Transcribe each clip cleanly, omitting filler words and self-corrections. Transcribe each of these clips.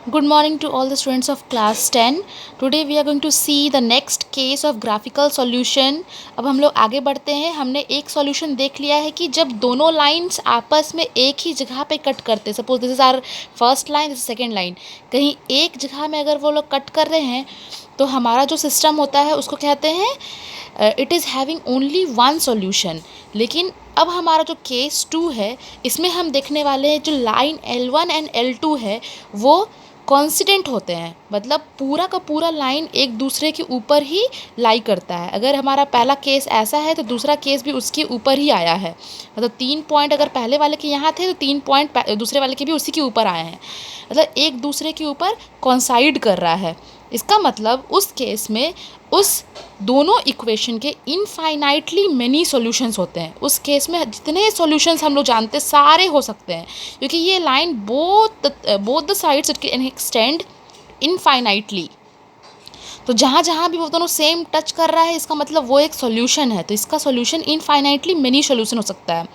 Good morning to all the students of class 10. Today we are going to see the next case of graphical solution. अब हम लोग आगे बढ़ते हैं. हमने एक सॉल्यूशन देख लिया है कि जब दोनों लाइंस आपस में एक ही जगह पे कट करते हैं. Suppose this is our first line, this is second line. कहीं एक जगह में अगर वो लोग कट कर रहे हैं तो हमारा जो सिस्टम होता है उसको कहते हैं it is having only one solution. लेकिन अब हमारा जो केस 2 है इसमें हम देखने वाले हैं जो लाइन L1 एंड L2 है वो कॉन्सिडेंट होते हैं. मतलब पूरा का पूरा लाइन एक दूसरे के ऊपर ही लाई करता है. अगर हमारा पहला केस ऐसा है तो दूसरा केस भी उसके ऊपर ही आया है. मतलब 3 पॉइंट अगर पहले वाले के यहाँ थे तो 3 पॉइंट दूसरे वाले के भी उसी के ऊपर आए हैं. मतलब एक दूसरे के ऊपर कॉन्साइड कर रहा है. इसका मतलब उस केस में उस दोनों इक्वेशन के इनफाइनाइटली मेनी सॉल्यूशंस होते हैं. उस केस में जितने सॉल्यूशंस हम लोग जानते हैं सारे हो सकते हैं क्योंकि ये line both the sides it can extend infinitely. तो जहाँ जहाँ भी वो दोनों सेम टच कर रहा है इसका मतलब वो एक सॉल्यूशन है. तो इसका सॉल्यूशन इनफाइनाइटली मेनी सॉल्यूशन हो सकता है.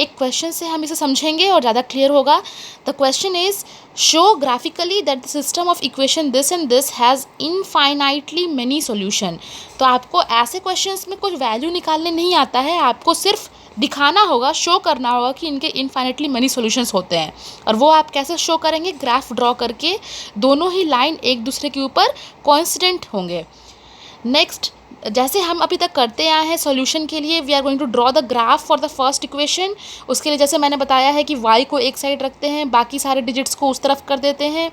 एक क्वेश्चन से हम इसे समझेंगे और ज़्यादा क्लियर होगा. The question is show graphically that the system of equation this and this has infinitely many solution. तो आपको ऐसे क्वेश्चंस में कुछ वैल्यू निकालने नहीं आता है. आपको सिर्फ दिखाना होगा, शो करना होगा कि इनके इनफाइनाइटली मनी सॉल्यूशंस होते हैं. और वो आप कैसे शो करेंगे? ग्राफ ड्रॉ करके दोनों ही लाइन एक दूसरे के ऊपर कोइंसिडेंट होंगे. नेक्स्ट, जैसे हम अभी तक करते आए हैं सॉल्यूशन के लिए, we are going to draw the graph for the first equation. उसके लिए जैसे मैंने बताया है कि y को एक साइड रखते हैं, बाकी सारे डिजिट्स को उस तरफ कर देते हैं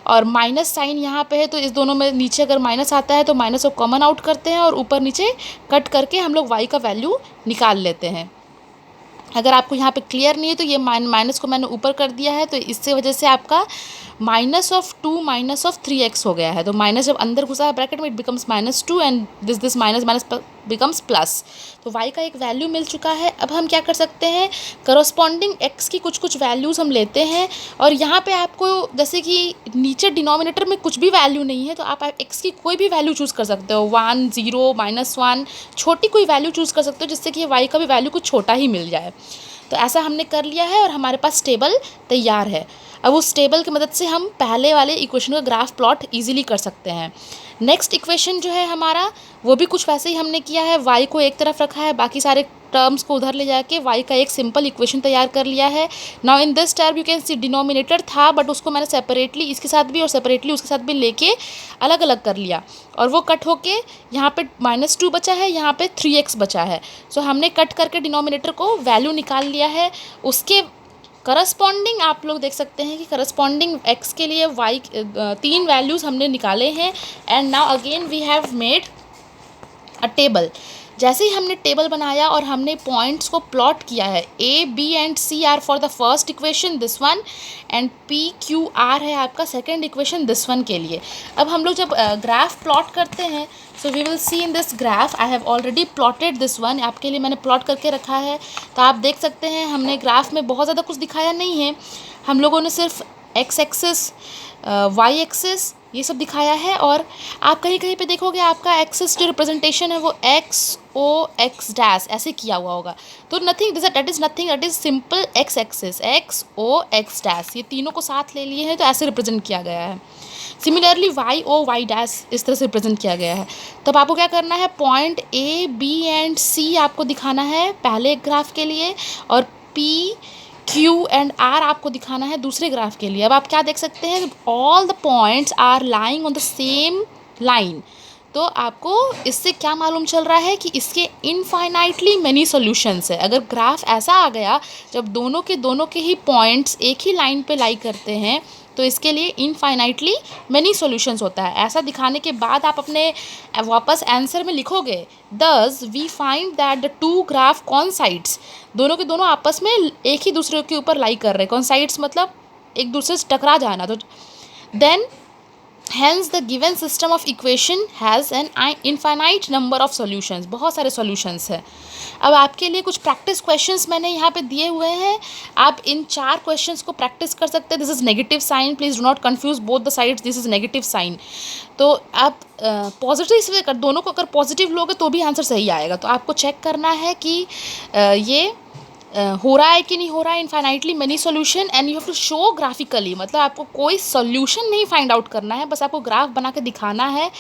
और माइनस साइन यहाँ पे है तो इस दोनों में नीचे अगर माइनस आता है तो माइनस को कॉमन आउट करते हैं और ऊपर नीचे कट करके हम लोग y का वैल्यू निकाल लेते हैं. अगर आपको यहाँ पे क्लियर नहीं है तो ये माइनस को मैंने ऊपर कर दिया है तो इससे वजह से आपका -2 -3x हो गया है. तो माइनस जब अंदर घुसा है ब्रैकेट में it becomes -2 and this minus minus becomes plus. तो y का एक वैल्यू मिल चुका है. अब हम क्या कर सकते हैं, करस्पॉन्डिंग x की कुछ कुछ हम लेते हैं और यहाँ पे आपको जैसे कि नीचे डिनोमिनेटर में कुछ भी वैल्यू नहीं है तो आप x की कोई भी वैल्यू चूज़ कर सकते हो. 1 0 -1 छोटी कोई वैल्यू चूज़ कर सकते हो जिससे कि y का भी वैल्यू कुछ छोटा ही मिल जाए. तो ऐसा हमने कर लिया है और हमारे पास टेबल तैयार है. अब उस टेबल की मदद से हम पहले वाले इक्वेशन का ग्राफ प्लॉट इजीली कर सकते हैं. नेक्स्ट इक्वेशन जो है हमारा वो भी कुछ वैसे ही हमने किया है. y को एक तरफ रखा है, बाकी सारे टर्म्स को उधर ले जाके y का एक सिंपल इक्वेशन तैयार कर लिया है. Now in this term you can see denominator था बट उसको मैंने सेपरेटली इसके साथ भी और सेपरेटली उसके साथ भी लेके अलग अलग कर लिया और वो कट होके यहाँ पे -2 बचा है, यहाँ पे 3x बचा है. सो हमने कट करके डिनोमिनेटर को वैल्यू निकाल लिया है. उसके करस्पॉन्डिंग आप लोग देख सकते हैं कि करस्पॉन्डिंग x के लिए y 3 वैल्यूज़ हमने निकाले हैं. And now again we have made a table. जैसे ही हमने टेबल बनाया और हमने पॉइंट्स को प्लॉट किया है, a b and c are for the first equation this one and p q r है आपका सेकेंड इक्वेशन दिस वन के लिए. अब हम लोग जब ग्राफ प्लॉट करते हैं so we will see in this graph. I have already plotted this one, आपके लिए मैंने प्लॉट करके रखा है. तो आप देख सकते हैं हमने ग्राफ में बहुत ज़्यादा कुछ दिखाया नहीं है. हम लोगों ने सिर्फ x एक्सिस y एक्सिस ये सब दिखाया है और आप कहीं कहीं पे देखोगे आपका एक्सिस जो रिप्रेजेंटेशन है वो x o x डैश ऐसे किया हुआ होगा. तो nothing that is nothing, that is simple x axis x o x dash. ये तीनों को साथ ले लिए हैं तो ऐसे रिप्रेजेंट किया गया है. Similarly y o y dash इस तरह से रिप्रेजेंट किया गया है. तब आपको क्या करना है, point a b and c आपको दिखाना है पहले ग्राफ के लिए और p Q एंड R आपको दिखाना है दूसरे ग्राफ के लिए. अब आप क्या देख सकते हैं, all the points are lying on the same line. तो आपको इससे क्या मालूम चल रहा है कि इसके इनफाइनाइटली मेनी सॉल्यूशंस है. अगर ग्राफ ऐसा आ गया जब दोनों के ही पॉइंट्स एक ही लाइन पे लाई करते हैं तो इसके लिए इनफाइनाइटली मेनी सॉल्यूशंस होता है. ऐसा दिखाने के बाद आप अपने वापस आंसर में लिखोगे thus we find that the two graph coincides. दोनों के दोनों आपस में एक ही दूसरे के ऊपर लाई कर रहे हैं. कॉन्साइड्स मतलब एक दूसरे से टकरा जाना. तो then hence the given system of equation has an infinite number of solutions. बहुत सारे solutions है. अब आपके लिए कुछ प्रैक्टिस क्वेश्चंस मैंने यहाँ पे दिए हुए हैं. आप इन 4 क्वेश्चंस को प्रैक्टिस कर सकते हैं. This is negative sign, please do not confuse both the sides. This is negative sign. तो आप पॉजिटिव इसलिए कर, दोनों को अगर पॉजिटिव लोगे तो भी आंसर सही आएगा. तो आपको चेक करना है कि ये हो रहा है कि नहीं हो रहा है infinitely many solution and you have to show graphically, मतलब आपको कोई सॉल्यूशन नहीं फाइंड आउट करना है, बस आपको ग्राफ बना के दिखाना है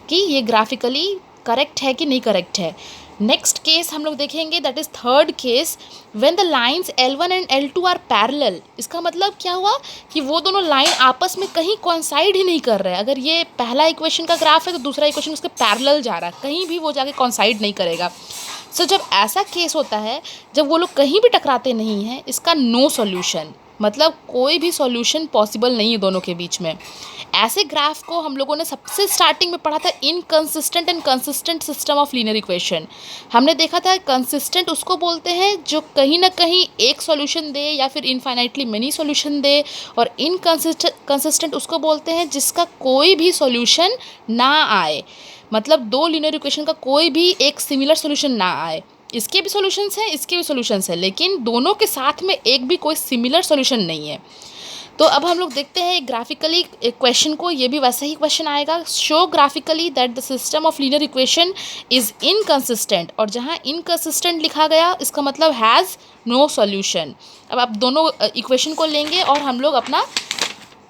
कि ये ग्राफिकली करेक्ट है कि नहीं करेक्ट है। नेक्स्ट केस हम लोग देखेंगे, that is third case, when the lines L1 and L2 are parallel. इसका मतलब क्या हुआ कि वो दोनों लाइन आपस में कहीं कॉन्साइड ही नहीं कर रहे हैं। अगर ये पहला इक्वेशन का ग्राफ है तो दूसरा इक्वेशन उसके पैरेलल जा रहा है, कहीं भी वो जाके कॉन्साइड नहीं करेगा। सो जब ऐसा केस होता है, जब वो लोग कहीं भी टकराते नहीं हैं, इसका नो सॉल्यूशन, मतलब कोई भी सॉल्यूशन पॉसिबल नहीं है दोनों के बीच में। ऐसे ग्राफ को हम लोगों ने सबसे स्टार्टिंग में पढ़ा था, inconsistent and consistent system of linear equation. हमने देखा था कंसिस्टेंट उसको बोलते हैं जो कहीं ना कहीं एक सॉल्यूशन दे या फिर इनफाइनाइटली मेनी सॉल्यूशन दे, और इनकंसिस्टेंट उसको बोलते हैं जिसका कोई भी सॉल्यूशन ना आए, मतलब दो लीनियर इक्वेशन का कोई भी एक सिमिलर सॉल्यूशन ना आए। इसके भी सॉल्यूशंस हैं, इसके भी सॉल्यूशंस हैं, लेकिन दोनों के साथ में एक भी कोई सिमिलर सॉल्यूशन नहीं है। तो अब हम लोग देखते हैं ग्राफिकली क्वेश्चन को, ये भी वैसा ही क्वेश्चन आएगा, show graphically that the system of linear equation is inconsistent, और जहाँ इनकंसिस्टेंट लिखा गया इसका मतलब हैज़ नो सॉल्यूशन। अब आप दोनों इक्वेशन को लेंगे और हम लोग अपना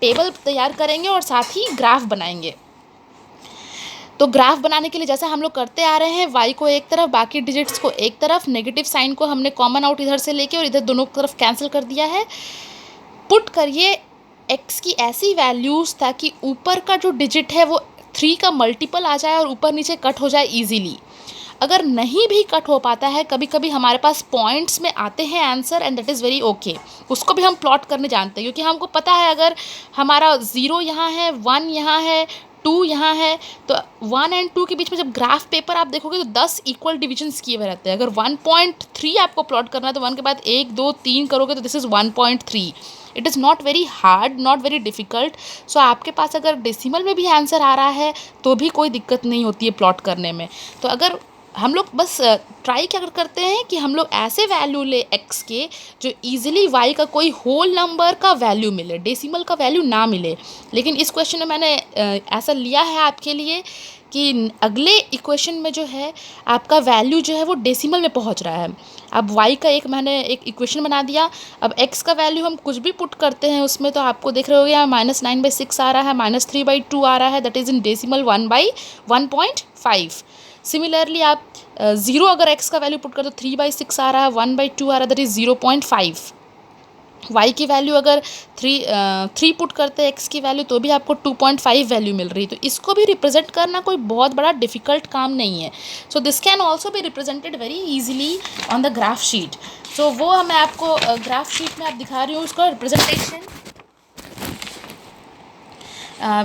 टेबल तैयार करेंगे और साथ ही ग्राफ बनाएंगे। तो ग्राफ बनाने के लिए जैसा हम लोग करते आ रहे हैं, y को एक तरफ, बाकी डिजिट्स को एक तरफ, नेगेटिव साइन को हमने कॉमन आउट इधर से लेके और इधर दोनों तरफ कैंसिल कर दिया है। पुट करिए x की ऐसी वैल्यूज़ ताकि ऊपर का जो डिजिट है वो 3 का मल्टीपल आ जाए और ऊपर नीचे कट हो जाए ईजीली। अगर नहीं भी कट हो पाता है, कभी कभी हमारे पास पॉइंट्स में आते हैं answer, and that is very okay, उसको भी हम प्लॉट करने जानते हैं, क्योंकि हमको पता है अगर हमारा 0 यहाँ है, 1 यहाँ है, 2 यहाँ है, तो 1 एंड 2 के बीच में जब ग्राफ पेपर आप देखोगे तो 10 इक्वल डिविजन्स किए हुए रहते हैं। अगर 1.3 आपको प्लॉट करना है तो 1 के बाद 1 2 3 करोगे तो this is 1.3। It is not very hard, not very difficult. So आपके पास अगर डेसिमल में भी आंसर आ रहा है तो भी कोई दिक्कत नहीं होती है प्लॉट करने में। तो अगर हम लोग बस ट्राई क्या करते हैं कि हम लोग ऐसे वैल्यू ले x के जो इजीली y का कोई होल नंबर का वैल्यू मिले, डेसिमल का वैल्यू ना मिले। लेकिन इस क्वेश्चन में मैंने ऐसा लिया है आपके लिए कि अगले इक्वेशन में जो है आपका वैल्यू जो है वो डेसिमल में पहुंच रहा है। अब y का मैंने एक इक्वेशन बना दिया, अब x का वैल्यू हम कुछ भी पुट करते हैं उसमें तो आपको देख रहे हो यहाँ -9/6 आ रहा है, -3/2 आ रहा है, that is in decimal 1/1.5। Similarly आप 0 अगर x का वैल्यू पुट कर दो 3/6 आ रहा है, 1/2 आ रहा है, दैट इज़ 0.5। y की वैल्यू अगर 3 पुट करते हैं x की वैल्यू तो भी आपको 2.5 वैल्यू मिल रही है। तो इसको भी रिप्रेजेंट करना कोई बहुत बड़ा डिफ़िकल्ट काम नहीं है। So this can also be represented very easily on the graph sheet. So वो मैं आपको ग्राफ शीट में आप दिखा रही हूँ उसका representation.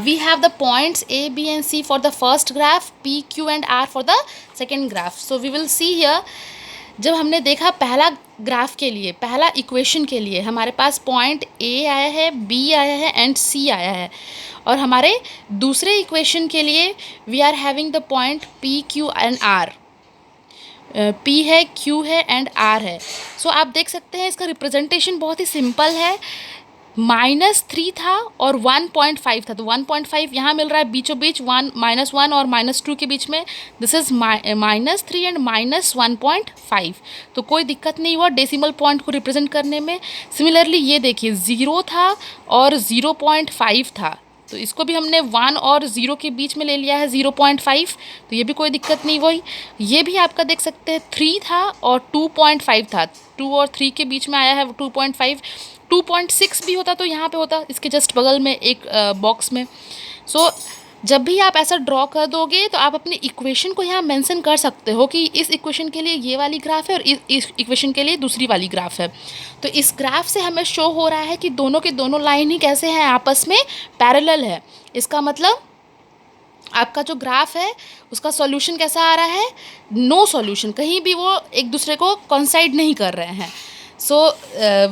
We have the points A, B and C for the first graph, P, Q and R for the second graph. So we will see here, जब हमने देखा पहला ग्राफ के लिए, पहला इक्वेशन के लिए हमारे पास पॉइंट A आया है, B आया है एंड C आया है, और हमारे दूसरे इक्वेशन के लिए we are having the point P, Q and R। P है, Q है एंड R है। सो आप देख सकते हैं इसका रिप्रेजेंटेशन बहुत ही सिंपल है। -3 था और 1.5 था, तो 1.5 यहाँ मिल रहा है बीचों बीच, -1 और -2 के बीच में, दिस इज़ -3 एंड -1.5। तो कोई दिक्कत नहीं हुआ डेसिमल पॉइंट को रिप्रेजेंट करने में। सिमिलरली ये देखिए 0 था और 0.5 था, तो इसको भी हमने 1 और 0 के बीच में ले लिया है 0.5, तो ये भी कोई दिक्कत नहीं हुई। ये भी आपका देख सकते हैं 3 था और 2.5 था, 2 और 3 के बीच में आया है 2.5। 2.6 भी होता तो यहाँ पे होता इसके जस्ट बगल में एक बॉक्स में। सो जब भी आप ऐसा ड्रॉ कर दोगे तो आप अपने इक्वेशन को यहाँ मेंशन कर सकते हो कि इस इक्वेशन के लिए ये वाली ग्राफ है और इस इक्वेशन के लिए दूसरी वाली ग्राफ है। तो इस ग्राफ से हमें शो हो रहा है कि दोनों के दोनों लाइन ही कैसे हैं, आपस में पैरेलल है। इसका मतलब आपका जो ग्राफ है उसका सॉल्यूशन कैसा आ रहा है, नो सॉल्यूशन, कहीं भी वो एक दूसरे को कोइंसाइड नहीं कर रहे हैं। So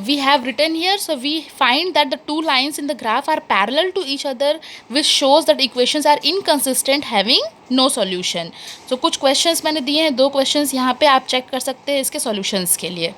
we have written here, so we find that the two lines in the graph are parallel to each other, which shows that equations are inconsistent having no solution. So कुछ questions मैंने दिए हैं, 2 questions यहाँ पे आप check कर सकते हैं इसके solutions के लिए।